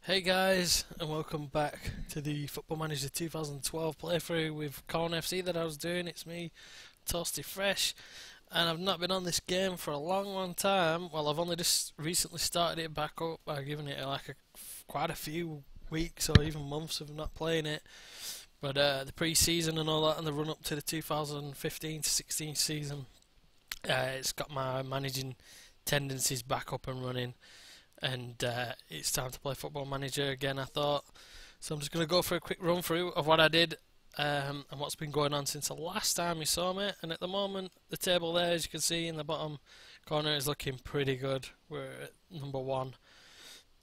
Hey guys, and welcome back to the Football Manager 2012 playthrough with Corn FC that I was doing. It's me, Toasty Fresh, and I've not been on this game for a long time. Well, I've only just recently started it back up by giving it quite a few weeks or even months of not playing it. But the pre-season and all that, and the run up to the 2015 to 16 season, it's got my managing tendencies back up and running. And it's time to play Football Manager again, I thought. So I'm just going to go for a quick run through of what I did and what's been going on since the last time you saw me. And at the moment, the table there, as you can see in the bottom corner, is looking pretty good. We're at number 1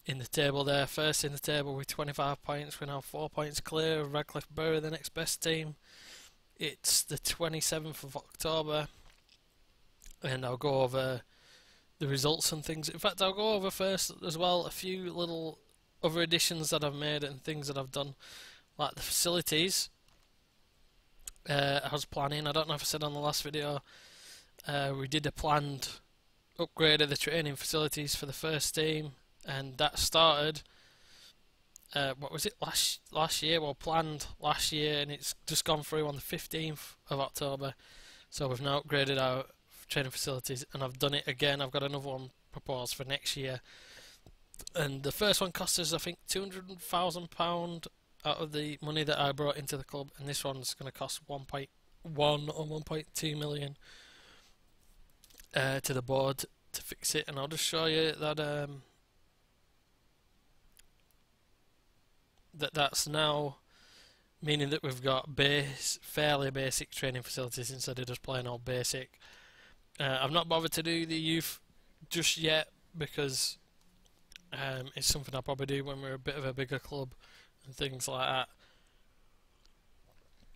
in the table there, first in the table with 25 points. We're now 4 points clear of Radcliffe Bury, the next best team. It's the 27th of October, and I'll go over the results and things. In fact, I'll go over first as well a few little other additions that I've made and things that I've done, like the facilities. I was planning, I don't know if I said on the last video, we did a planned upgrade of the training facilities for the first team, and that started what was it, last year, well, planned last year, and it's just gone through on the 15th of October. So we've now upgraded our training facilities, and I've done it again. I've got another one proposed for next year, and the first one cost us, I think, £200,000 out of the money that I brought into the club, and this one's going to cost 1.1 or 1.2 million to the board to fix it. And I'll just show you that that's now meaning that we've got fairly basic training facilities instead of just plain old basic. I've not bothered to do the youth just yet because it's something I'll probably do when we're a bit of a bigger club and things like that.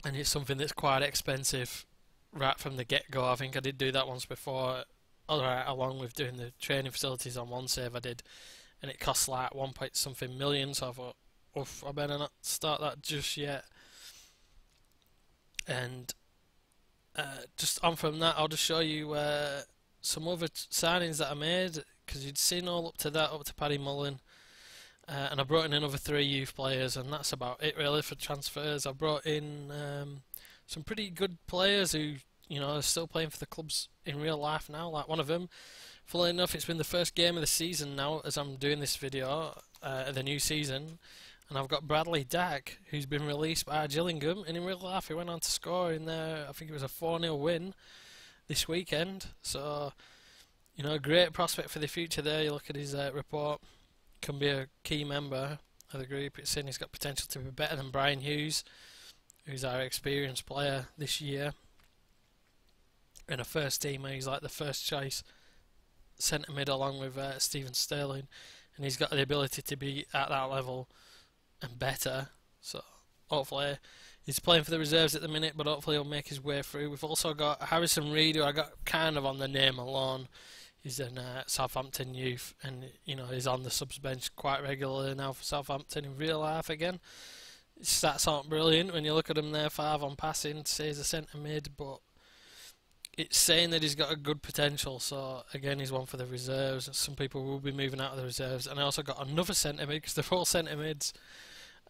And it's something that's quite expensive right from the get-go. I think I did do that once before, along with doing the training facilities on one save I did, and it cost like 1 point something million, so I thought, oof, I better not start that just yet. And just on from that, I'll just show you some other signings that I made, because you'd seen all up to that, up to Paddy Mullen, and I brought in another 3 youth players, and that's about it really for transfers. I brought in some pretty good players who, you know, are still playing for the clubs in real life now. Like one of them, funnily enough, it's been the first game of the season now as I'm doing this video, the new season. And I've got Bradley Dack, who's been released by Gillingham, and in real life he went on to score in there. I think it was a 4-0 win this weekend. So, you know, a great prospect for the future there. You look at his report, can be a key member of the group. It's saying he's got potential to be better than Brian Hughes, who's our experienced player this year. And a first teamer, he's like the first choice centre mid along with Stephen Sterling, and he's got the ability to be at that level and better. So hopefully he's playing for the reserves at the minute, but hopefully he'll make his way through. We've also got Harrison Reid, who I got kind of on the name alone. He's in Southampton youth, and you know, he's on the subs bench quite regularly now for Southampton in real life again. His stats aren't brilliant when you look at him there, 5 on passing, says a centre mid, but it's saying that he's got a good potential. So again, he's one for the reserves. Some people will be moving out of the reserves. And I also got another centre mid, because they're all centre mids,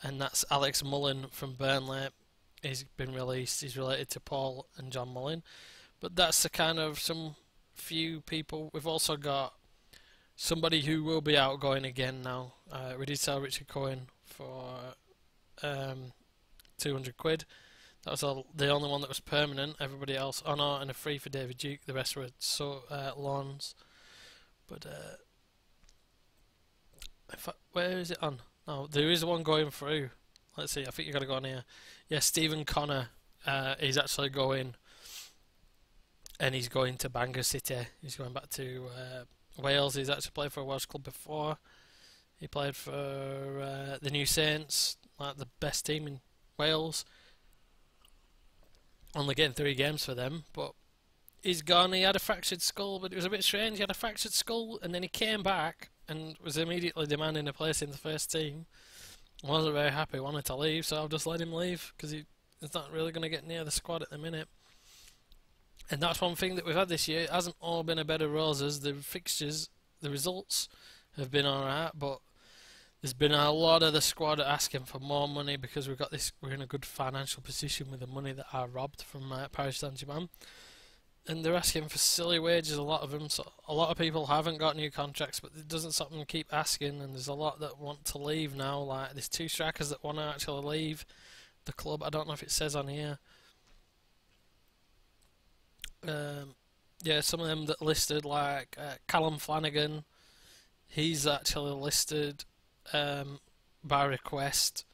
and that's Alex Mullen from Burnley. He's been released. He's related to Paul and John Mullen. But that's the kind of some few people. We've also got somebody who will be outgoing again now. We did sell Richard Cohen for 200 quid. That was the only one that was permanent. Everybody else, oh no, and a free for David Duke. The rest were loans. But where is it on? No, there is one going through. Let's see. I think you got to go on here. Yeah, Stephen Connor. He's actually going, and he's going to Bangor City. He's going back to Wales. He's actually played for a Welsh club before. He played for the New Saints, like the best team in Wales. Only getting 3 games for them, but he's gone. He had a fractured skull, but it was a bit strange. He had a fractured skull, and then he came back and was immediately demanding a place in the first team. Wasn't very happy, wanted to leave, so I've just let him leave because he's not really going to get near the squad at the minute. And that's one thing that we've had this year. It hasn't all been a bed of roses. The fixtures, the results have been alright, but There's been a lot of the squad asking for more money because we're in a good financial position with the money that I robbed from Paris Saint-Germain, and they're asking for silly wages. A lot of them, so a lot of people haven't got new contracts, but it doesn't stop them keep asking. And there's a lot that want to leave now. Like there's two strikers that want to actually leave the club. I don't know if it says on here. Yeah, some of them that listed like Callum Flanagan. He's actually listed by request,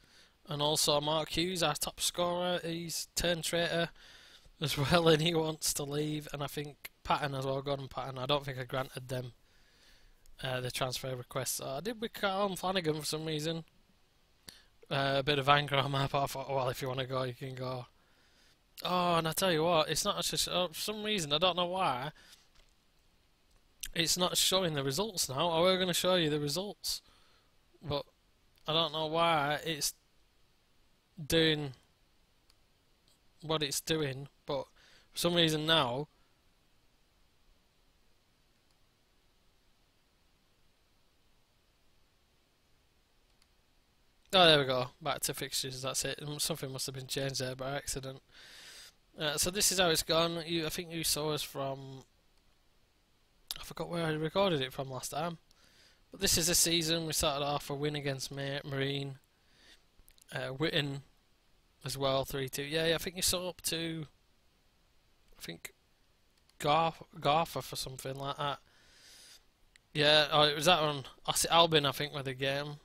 and also Mark Hughes, our top scorer, he's turned traitor as well, and he wants to leave. And I think Patton as well, Gordon Patton. I don't think I granted them the transfer request. So I did with Callum Flanagan for some reason. A bit of anger on my part. I thought, well, if you want to go, you can go. Oh, and I tell you what, it's not just for some reason, I don't know why. It's not showing the results now. I were going to show you the results, but I don't know why it's doing what it's doing. But for some reason now, oh, there we go. Back to fixtures. That's it. Something must have been changed there by accident. So this is how it's gone. I think you saw us from. I forgot where I recorded it from last time. But this is the season. We started off a win against Marine. Witten as well, 3-2. Yeah, I think you saw up to. I think Garfa for something like that. Yeah, oh, it was that one. Albin, I think, with the game.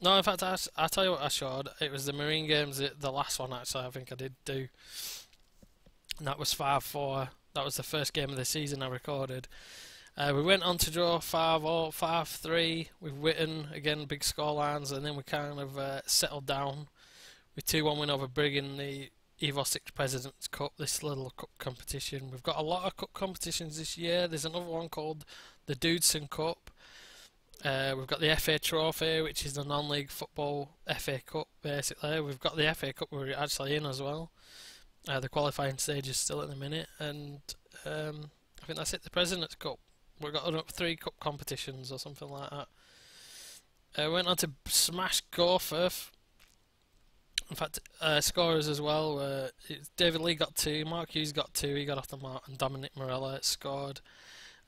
No, in fact, I tell you what I showed. It was the Marine games, the last one actually. I think I did do. And that was 5-4. That was the first game of the season I recorded. We went on to draw 5-0, 5-3 with Witten, again big scorelines, and then we kind of settled down with 2-1 win over Brig in the Evo 6 President's Cup, this little cup competition. We've got a lot of cup competitions this year. There's another one called the Dudson Cup. We've got the FA Trophy, which is the non-league football FA Cup, basically. We've got the FA Cup we're actually in as well. The qualifying stage is still at the minute, and I think that's it, the President's Cup. We've got 3 cup competitions or something like that. Went on to smash Goforth. In fact, scorers as well. David Lee got 2, Mark Hughes got 2, he got off the mark, and Dominic Morella scored.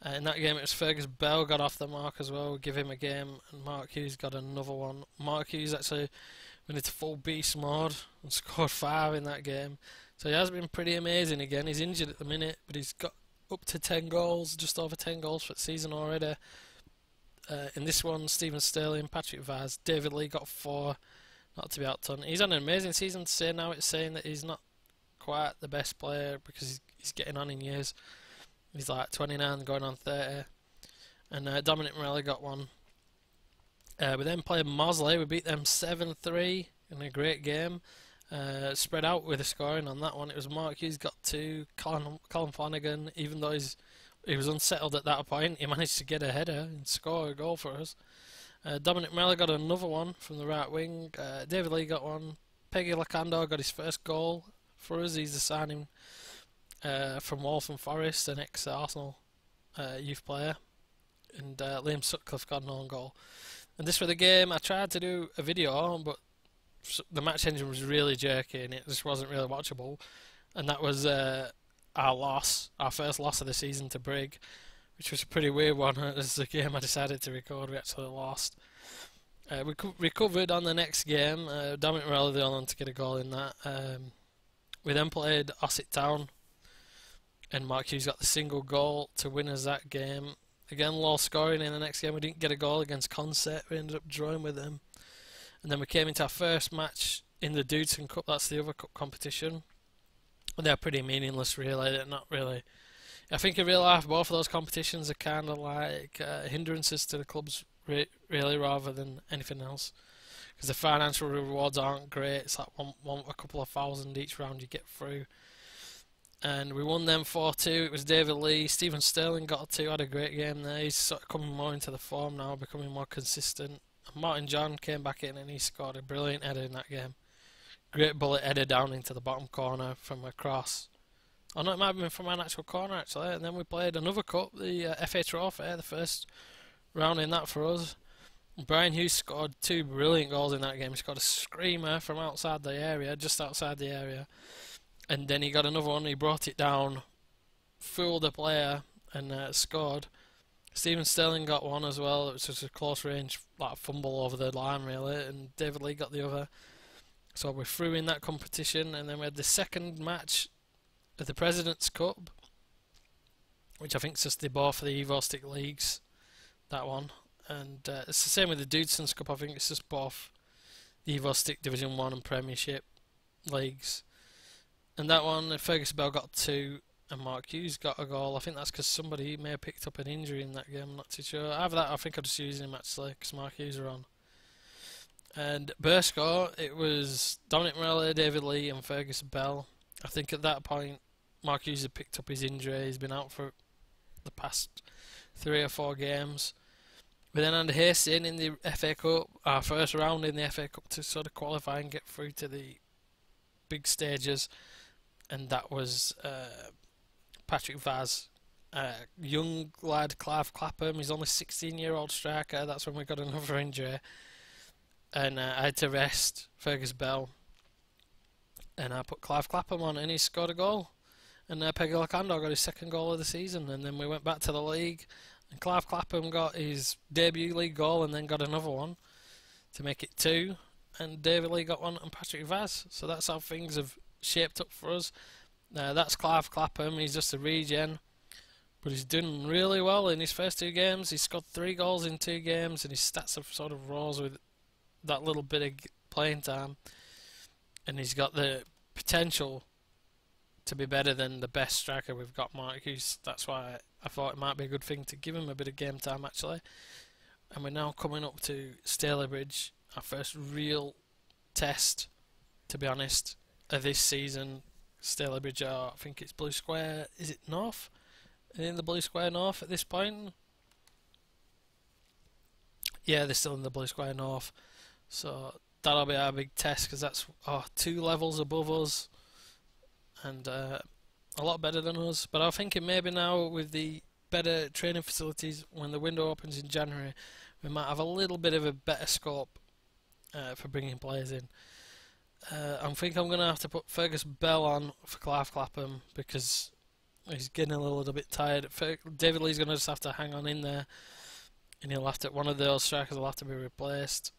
In that game, it was Fergus Bell got off the mark as well. Give him a game, and Mark Hughes got another one. Mark Hughes actually went into full beast mode and scored 5 in that game. So he has been pretty amazing again. He's injured at the minute, but he's got up to 10 goals, just over 10 goals for the season already. In this one, Stephen Sterling, Patrick Vaz, David Lee got 4, not to be outdone. He's had an amazing season to say now. It's saying that he's not quite the best player because he's getting on in years. He's like 29 going on 30. And Dominic Morelli got 1. We then played Mosley. We beat them 7-3 in a great game. Spread out with the scoring on that one. It was Mark Hughes got 2, Colin Flanagan, even though he was unsettled at that point, he managed to get a header and score a goal for us. Dominic Mellor got another one from the right wing. David Lee got 1. Peggy Lacando got his first goal for us. He's a signing from Waltham Forest, an ex-Arsenal youth player. And Liam Sutcliffe got an own goal. And this was the game. I tried to do a video on, but the match engine was really jerky and it just wasn't really watchable. And that was our first loss of the season to Brig, which was a pretty weird one. It was the game I decided to record. We actually lost. We recovered on the next game. Dominic Morelli the only one to get a goal in that. We then played Ossett Town, and Mark Hughes got the single goal to win us that game. Again, low scoring in the next game. We didn't get a goal against Consett. We ended up drawing with them. And then we came into our first match in the Dudson Cup. That's the other cup competition. And they're pretty meaningless, really. They're not really. I think in real life, both of those competitions are kind of like hindrances to the clubs, really, rather than anything else. Because the financial rewards aren't great. It's like a couple of thousand each round you get through. And we won them 4-2. It was David Lee. Stephen Sterling got a 2. Had a great game there. He's sort of coming more into the form now, becoming more consistent. And Martin John came back in and he scored a brilliant header in that game. Great bullet header down into the bottom corner from a cross. Oh no, it might have been from an actual corner actually. And then we played another cup, the FA Trophy, the first round in that for us. Brian Hughes scored two brilliant goals in that game. He scored a screamer from outside the area, just outside the area, and then he got another one. He brought it down, fooled the player, and scored. Stephen Sterling got one as well. It was just a close range, like fumble over the line, really, and David Lee got the other. So we're through in that competition, and then we had the second match of the President's Cup, which I think is just the bar for the Evo Stick Leagues, that one. And it's the same with the Dudeson's Cup. I think it's just both the Evo Stick Division 1 and Premiership Leagues. And that one, Fergus Bell got two, and Mark Hughes got a goal. I think that's because somebody may have picked up an injury in that game. I'm not too sure. Either that, I think I'm just using him actually, because Mark Hughes are on. And Burscough, it was Dominic Morelli, David Lee, and Fergus Bell. I think at that point, Mark Hughes had picked up his injury. He's been out for the past 3 or 4 games. We then had Hastings in the FA Cup, our first round in the FA Cup to sort of qualify and get through to the big stages, and that was Patrick Vaz, young lad, Clive Clapham. He's only 16-year-old striker. That's when we got another injury, and I had to rest Fergus Bell, and I put Clive Clapham on, and he scored a goal. And Peggy Lacando got his second goal of the season, and then we went back to the league, and Clive Clapham got his debut league goal, and then got another one to make it 2, and David Lee got one, and Patrick Vaz. So that's how things have shaped up for us. That's Clive Clapham. He's just a regen, but he's done really well in his first 2 games. He scored 3 goals in 2 games, and his stats have sort of rose with that little bit of playing time, and he's got the potential to be better than the best striker we've got, Mark Hughes. That's why I thought it might be a good thing to give him a bit of game time actually. And we're now coming up to Stalybridge, our first real test, to be honest, of this season. Stalybridge are, I think it's Blue Square, is it North? In the Blue Square North at this point? Yeah, they're still in the Blue Square North. So that'll be our big test, because that's 2 levels above us, and a lot better than us. But I'm thinking maybe now with the better training facilities, when the window opens in January, we might have a little bit of a better scope for bringing players in. I think I'm going to have to put Fergus Bell on for Clive Clapham, because he's getting a little bit tired. David Lee's going to just have to hang on in there, and he'll have to, one of those strikers will have to be replaced.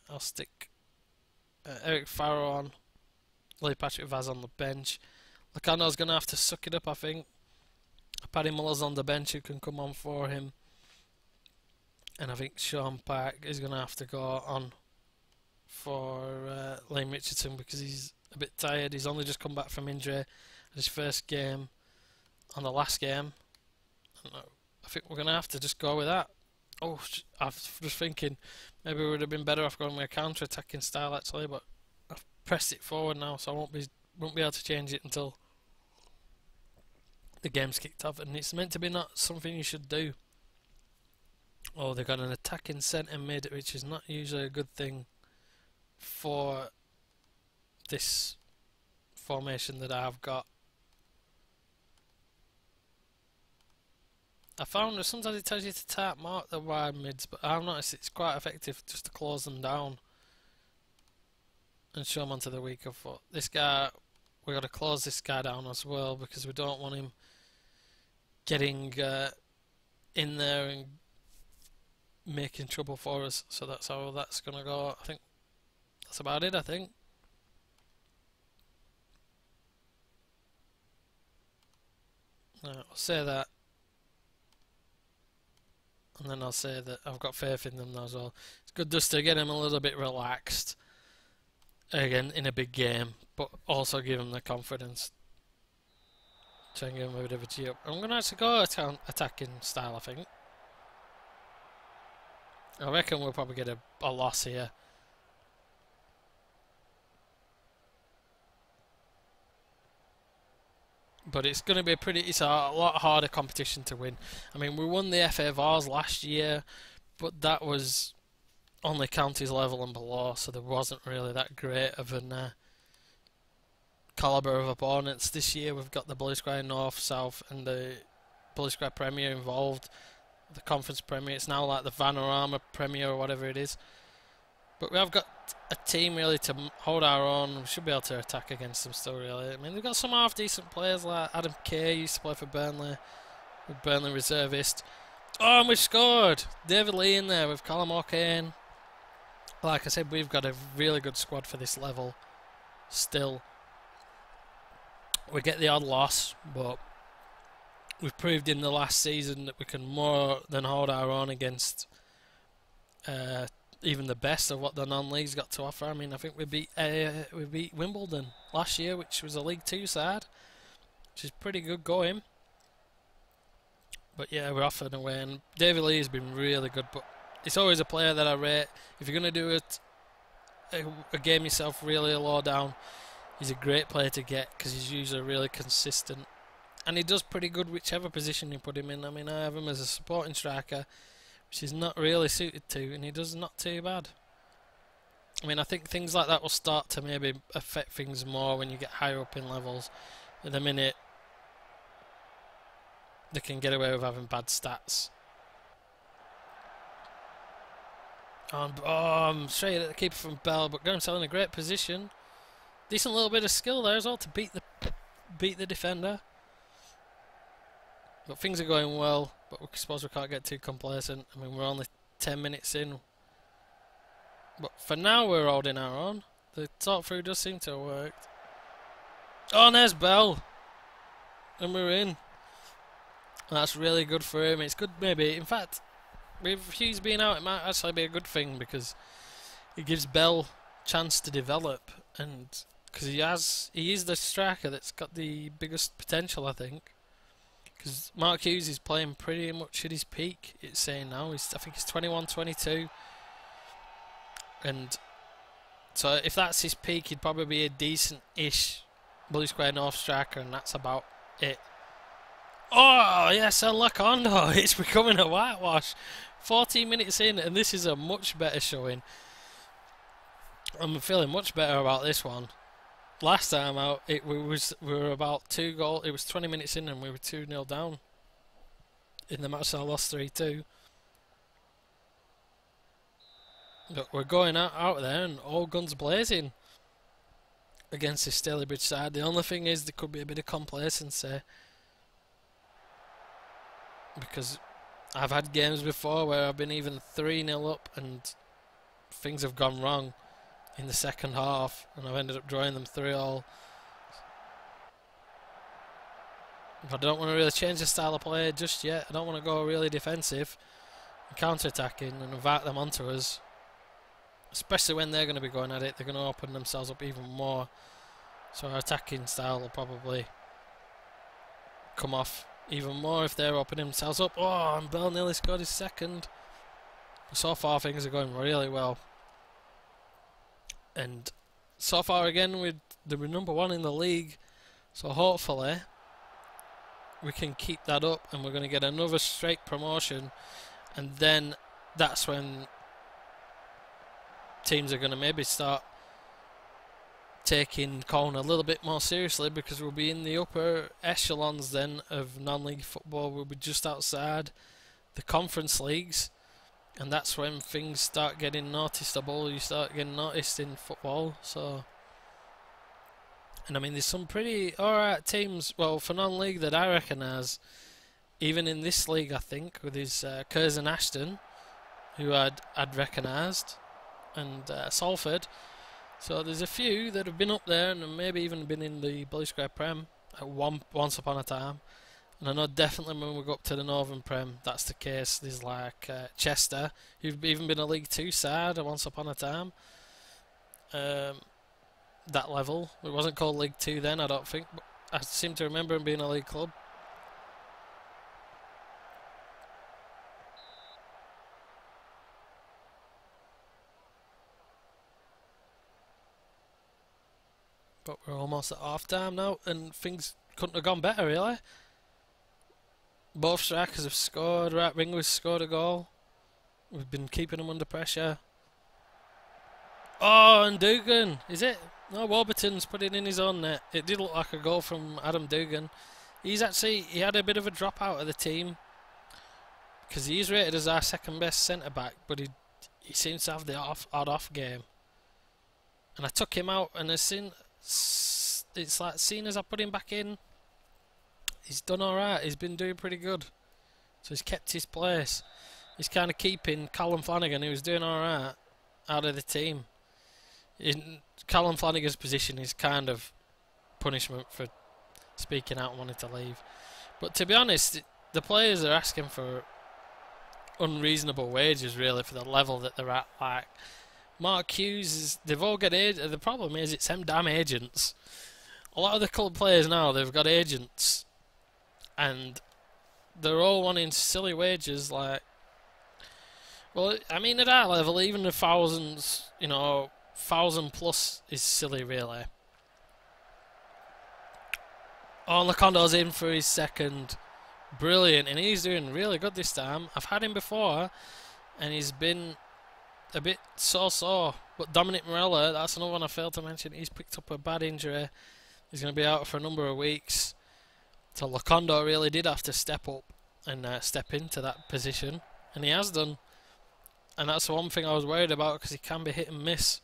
I'll stick Eric Farrow on, Lee Patrick Vaz on the bench. Lacando's going to have to suck it up, I think. Paddy Muller's on the bench who can come on for him. And I think Sean Park is going to have to go on for Liam Richardson, because he's a bit tired. He's only just come back from injury at his first game on the last game. I think we're going to have to just go with that. Oh, I was just thinking maybe we would have been better off going with a counter-attacking style actually, but I've pressed it forward now, so I won't be able to change it until the game's kicked off, and it's meant to be not something you should do. Oh, they've got an attacking centre mid, which is not usually a good thing for this formation that I've got. I found that sometimes it tells you to tap mark the wide mids, but I've noticed it's quite effective just to close them down and show them onto the weaker foot. This guy, we've got to close this guy down as well, because we don't want him getting in there and making trouble for us. So that's how that's going to go. I think that's about it, I think. I'll say that. And then I'll say that I've got faith in them now as well. It's good just to get him a little bit relaxed again in a big game, but also give him the confidence. Try and give him a bit of a G up. I'm going to actually go attacking style, I think. I reckon we'll probably get a loss here. But it's going to be it's a lot harder competition to win. I mean, we won the FA Vars last year, but that was only counties level and below, so there wasn't really that great of a calibre of opponents. This year we've got the Blue Square North, South and the Blue Square Premier involved, the Conference Premier. It's now like the Vanarama Premier or whatever it is. But we have got a team really to hold our own. We should be able to attack against them still, really. I mean, they've got some half-decent players like Adam Kay, used to play for Burnley, with Burnley reservist. Oh, and we've scored! David Lee in there with Callum O'Kane. Like I said, we've got a really good squad for this level still. We get the odd loss, but we've proved in the last season that we can more than hold our own against even the best of what the non-league's got to offer. I mean, I think we beat Wimbledon last year, which was a League Two side, which is pretty good going. But yeah, we're off and away, and David Lee has been really good. But it's always a player that I rate. If you're going to do a game yourself really low down, he's a great player to get because he's usually really consistent, and he does pretty good whichever position you put him in. I mean, I have him as a supporting striker, which he's not really suited to, and he does not too bad. I mean, I think things like that will start to maybe affect things more when you get higher up in levels. At the minute, they can get away with having bad stats. Straight at the keeper from Bell, but got himself in a great position. Decent little bit of skill there as well to beat the defender. But things are going well, but I suppose we can't get too complacent. I mean, we're only 10 minutes in. But for now, we're holding our own. The talk through does seem to have worked. Oh, and there's Bell. And we're in. That's really good for him. It's good, maybe. In fact, with Hughes being out, it might actually be a good thing because it gives Bell a chance to develop. And because he is the striker that's got the biggest potential, I think. Because Mark Hughes is playing pretty much at his peak, it's saying now. I think he's 21, 22. And so if that's his peak, he'd probably be a decent-ish Blue Square North striker, and that's about it. Oh, yes, El Lacondo. It's becoming a whitewash. 14 minutes in, and this is a much better showing. I'm feeling much better about this one. Last time out, we were about 2 goals. It was 20 minutes in, and we were 2-0 down in the match. I lost 3-2. But we're going out there, and all guns blazing against this Stalybridge side. The only thing is, there could be a bit of complacency because I've had games before where I've been even 3-0 up, and things have gone wrong in the second half, and I've ended up drawing them 3-3. I don't want to really change the style of play just yet. I don't want to go really defensive and counter-attacking and invite them onto us, especially when they're going to be going at it. They're going to open themselves up even more, so our attacking style will probably come off even more if they're opening themselves up. Oh, and Bell nearly scored his second. But so far things are going really well. And so far again, we're number 1 in the league, so hopefully we can keep that up, and we're going to get another straight promotion, and then that's when teams are going to maybe start taking Colne a little bit more seriously, because we'll be in the upper echelons then of non-league football. We'll be just outside the conference leagues, and that's when things start getting noticeable. You start getting noticed in football. So, and I mean, there's some pretty alright teams, well, for non-league that I recognise, even in this league, I think, with his Curzon Ashton, who I'd recognised, and Salford. So there's a few that have been up there and maybe even been in the Blue Square Prem at once upon a time. And I know definitely when we go up to the Northern Prem, that's the case. There's like Chester, who've even been a League 2 side once upon a time. That level. It wasn't called League 2 then, I don't think. But I seem to remember them being a league club. But we're almost at half time now, and things couldn't have gone better, really. Both strikers have scored. Right winger's scored a goal. We've been keeping them under pressure. Oh, and Dugan, is it? No, Warburton's put it in his own net. It did look like a goal from Adam Dugan. He had a bit of a dropout of the team, because he's rated as our second best centre back, but he seems to have the odd off game. And I took him out, and it's like seeing as I put him back in, he's done alright. He's been doing pretty good, so he's kept his place. He's kind of keeping Callum Flanagan, who's doing alright, out of the team. In Callum Flanagan's position is kind of punishment for speaking out and wanting to leave. But to be honest, the players are asking for unreasonable wages, really, for the level that they're at. Like Mark Hughes, they've all got agents. The problem is, it's them damn agents. A lot of the club players now, they've got agents, and they're all wanting silly wages. Like, well, I mean, at our level, even the thousands, 1,000 plus is silly, really. Oh, Lacondo's in for his second. Brilliant, and he's doing really good this time. I've had him before, and he's been a bit so-so. But Dominic Morella, that's another one I failed to mention. He's picked up a bad injury. He's going to be out for a number of weeks. So Lacondo really did have to step up and step into that position, and he has done. And that's the one thing I was worried about, because he can be hit and miss.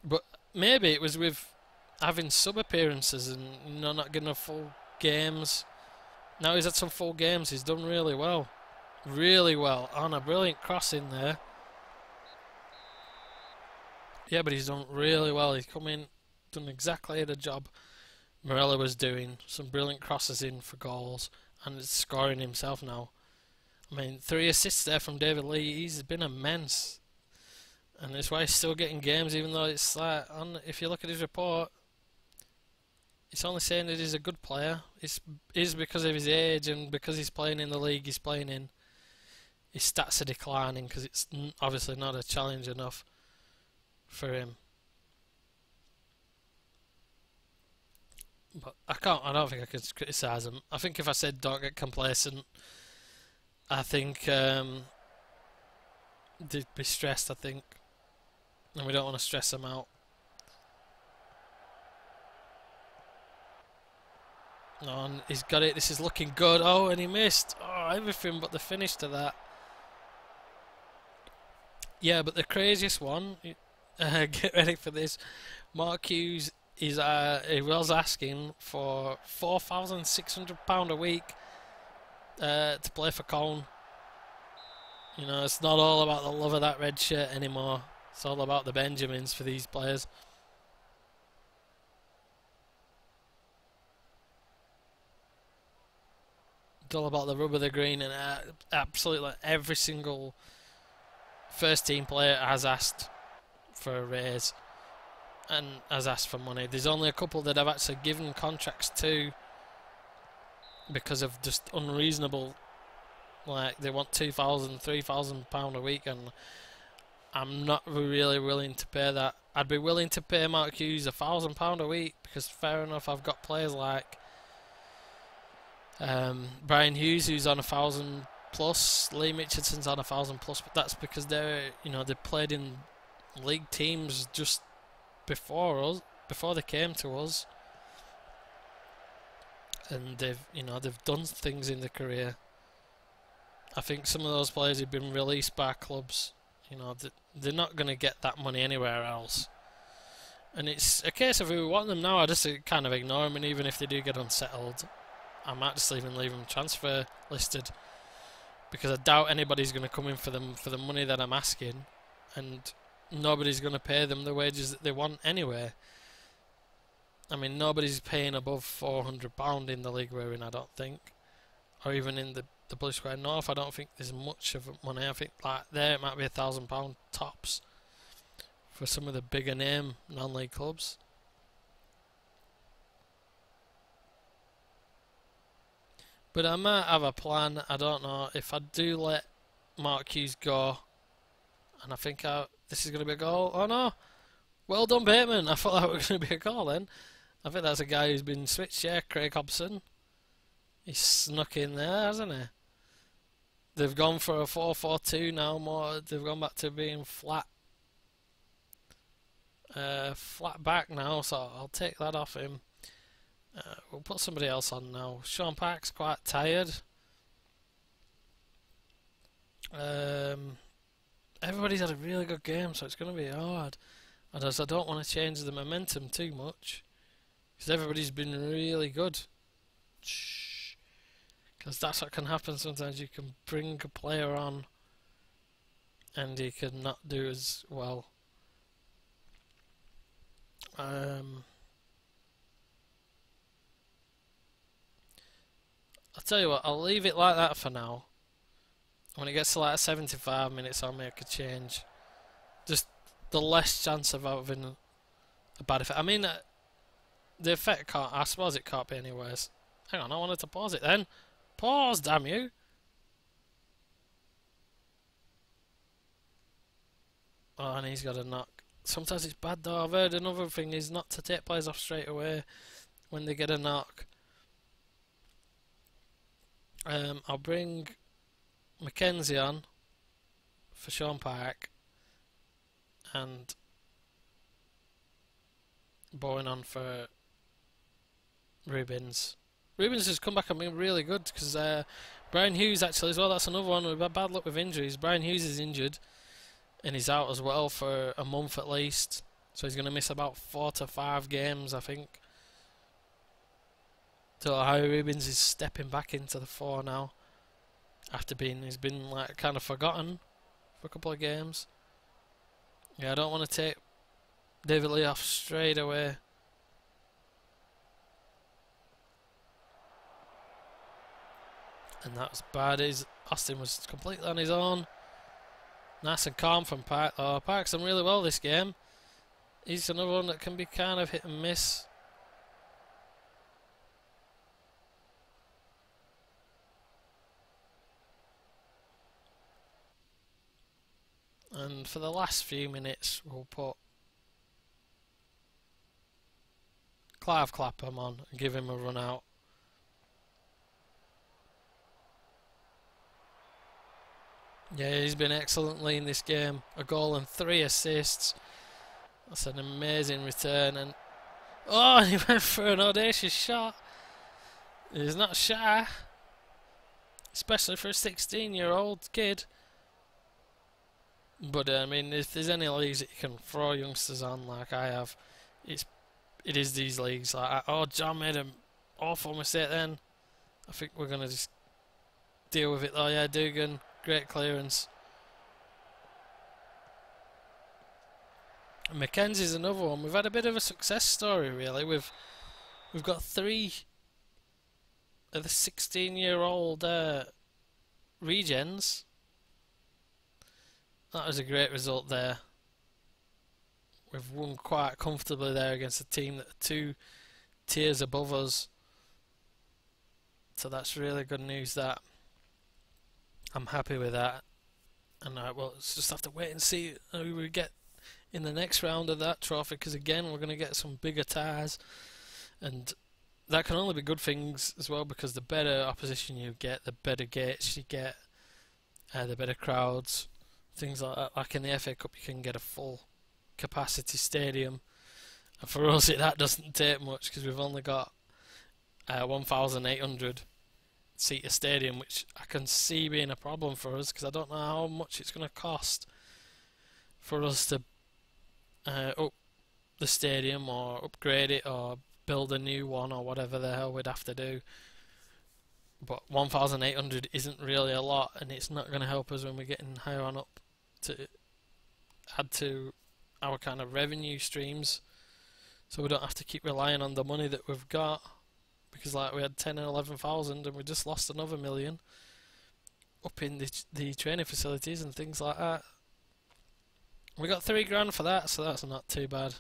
But maybe it was with having sub-appearances and not getting enough full games. Now he's had some full games, he's done really well. Really well. On a brilliant cross in there. Yeah, but he's done really well. He's come in, done exactly the job Morella was doing. Some brilliant crosses in for goals, and it's scoring himself now. I mean, 3 assists there from David Lee. He's been immense. And that's why he's still getting games, even though it's like, if you look at his report, it's only saying that he's a good player. It's because of his age and because he's playing in the league he's playing in. His stats are declining because it's obviously not a challenge enough for him. But I don't think I could criticise him. I think if I said don't get complacent, I think they'd be stressed, I think. And we don't want to stress them out. No, and he's got it. This is looking good. Oh, and he missed. Oh, everything but the finish to that. Yeah, but the craziest one, get ready for this. Mark Hughes he was asking for £4,600 a week to play for Colne. It's not all about the love of that red shirt anymore. It's all about the Benjamins for these players. It's all about the rub of the green, and absolutely every single first team player has asked for a raise and has asked for money. There's only a couple that I've actually given contracts to because of just unreasonable, like they want £2,000, £3,000 a week, and I'm not really willing to pay that. I'd be willing to pay Mark Hughes £1,000 a week, because fair enough, I've got players like Brian Hughes, who's on 1,000 plus, Lee Mitchelton's on 1,000 plus, but that's because they played in league teams just before they came to us, and they've done things in their career. I think some of those players have been released by clubs. They're not going to get that money anywhere else. And it's a case of if we want them now, I just kind of ignore them, and even if they do get unsettled, I might just even leave them transfer listed, because I doubt anybody's going to come in for the money that I'm asking, and nobody's going to pay them the wages that they want anyway. I mean, nobody's paying above £400 in the league we're in, I don't think, or even in the Blue Square North. I don't think there's much of money. I think like there it might be £1,000 tops for some of the bigger name non-league clubs. But I might have a plan. I don't know if I do let Mark Hughes go, and I think this is going to be a goal. Oh no! Well done, Bateman. I thought that was going to be a goal then. I think that's a guy who's been switched. Yeah, Craig Hobson. He's snuck in there, hasn't he? They've gone for a 4-4-2 now. They've gone back to being flat back now. So I'll take that off him. We'll put somebody else on now. Sean Park's quite tired. Um, Everybody's had a really good game, so it's going to be hard. And as I don't want to change the momentum too much, because everybody's been really good. Because that's what can happen sometimes. You can bring a player on, and he can not do as well. I'll tell you what, I'll leave it like that for now. When it gets to like 75 minutes, I'll make a change. Just the less chance of having a bad effect. I mean, the effect can't, I suppose it can't be any worse. Hang on, I wanted to pause it then. Pause, damn you! Oh, and he's got a knock. Sometimes it's bad though. I've heard another thing is not to take players off straight away when they get a knock. I'll bring Mackenzie on for Sean Park and Bowen on for Rubins. Rubins has come back and been really good because Brian Hughes actually as well. That's another one with bad luck with injuries. Brian Hughes is injured and he's out as well for a month at least. So he's going to miss about 4 to 5 games, I think. So Harry Rubins is stepping back into the fore now after he's been like kind of forgotten for a couple of games. Yeah, I don't want to take David Lee off straight away. And that was bad. Austin was completely on his own. Nice and calm from Park. Oh, Park's done really well this game. He's another one that can be kind of hit and miss. And for the last few minutes, we'll put Clive Clapham on and give him a run out. Yeah, he's been excellently in this game. A goal and 3 assists. That's an amazing return. And oh, he went for an audacious shot. He's not shy, especially for a 16-year-old kid. But I mean, if there's any leagues that you can throw youngsters on, like I have, it is these leagues. Like, oh, John made an awful mistake. Then I think we're gonna just deal with it though. Yeah, Dugan, great clearance. And Mackenzie's another one. We've had a bit of a success story really. We've got 3 of the 16-year-old regens. That was a great result there. We've won quite comfortably there against a team that are 2 tiers above us. So that's really good news. That I'm happy with that. And we'll just have to wait and see who we get in the next round of that trophy, because again we're going to get some bigger ties, and that can only be good things as well, because the better opposition you get, the better gates you get, the better crowds, things like that. Like in the FA Cup you can get a full capacity stadium, and for us that doesn't take much because we've only got 1,800 seat a stadium, which I can see being a problem for us because I don't know how much it's going to cost for us to up the stadium or upgrade it or build a new one or whatever the hell we'd have to do. But 1,800 isn't really a lot, and it's not going to help us when we're getting higher on up to add to our kind of revenue streams, so we don't have to keep relying on the money that we've got, because like we had 10 and 11,000 and we just lost another million up in the training facilities and things like that. We got £3 for that, so that's not too bad.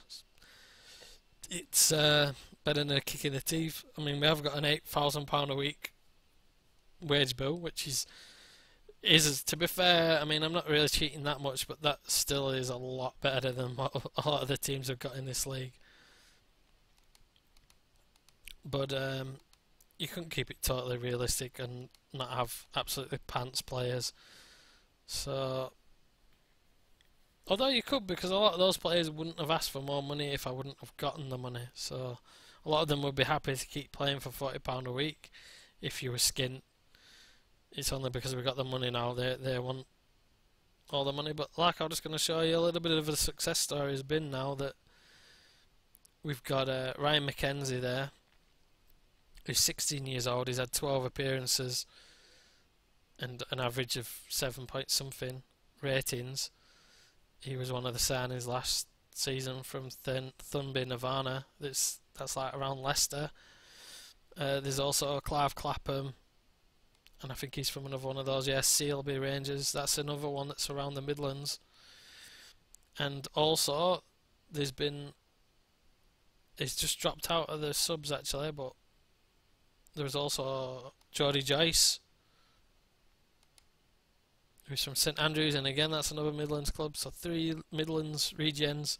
It's better than a kick in the teeth. I mean, we have got an £8,000 a week wage bill, which is to be fair, I mean, I'm not really cheating that much, but that still is a lot better than what a lot of the teams have got in this league. But you couldn't keep it totally realistic and not have absolutely pants players. So, although you could, because a lot of those players wouldn't have asked for more money if I wouldn't have gotten the money. So a lot of them would be happy to keep playing for £40 a week if you were skint. It's only because we got the money now they want all the money. But like, I'm just going to show you a little bit of a success story has been now that we've got Ryan McKenzie there, who's 16 years old. He's had 12 appearances and an average of 7 point something ratings. He was one of the signings last season from Thunby Nirvana. That's like around Leicester. There's also Clive Clapham, and I think he's from another one of those. Yeah, Stalybridge Rangers. That's another one that's around the Midlands. And also, he's just dropped out of the subs actually, but there's also Geordie Joyce, who's from St Andrews, and again that's another Midlands club. So 3 Midlands regions,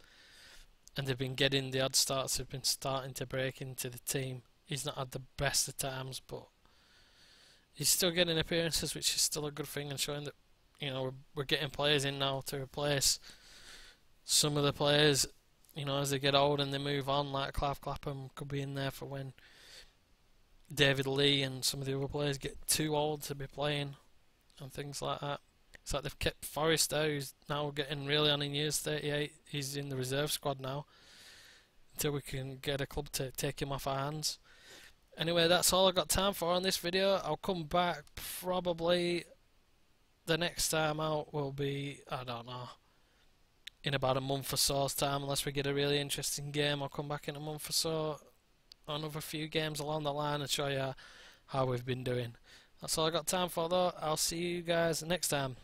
and they've been getting the odd starts. They've been starting to break into the team. He's not had the best of times, but he's still getting appearances, which is still a good thing, and showing that, you know, we're getting players in now to replace some of the players, you know, as they get old and they move on. Like Clive Clapham could be in there for when David Lee and some of the other players get too old to be playing and things like that. It's like they've kept Forrester, who's now getting really on in years, 38. He's in the reserve squad now until we can get a club to take him off our hands. Anyway, that's all I've got time for on this video. I'll come back probably the next time out will be, I don't know, in about a month or so's time, unless we get a really interesting game. I'll come back in a month or so, another few games along the line, and show you how we've been doing. That's all I got time for though. I'll see you guys next time.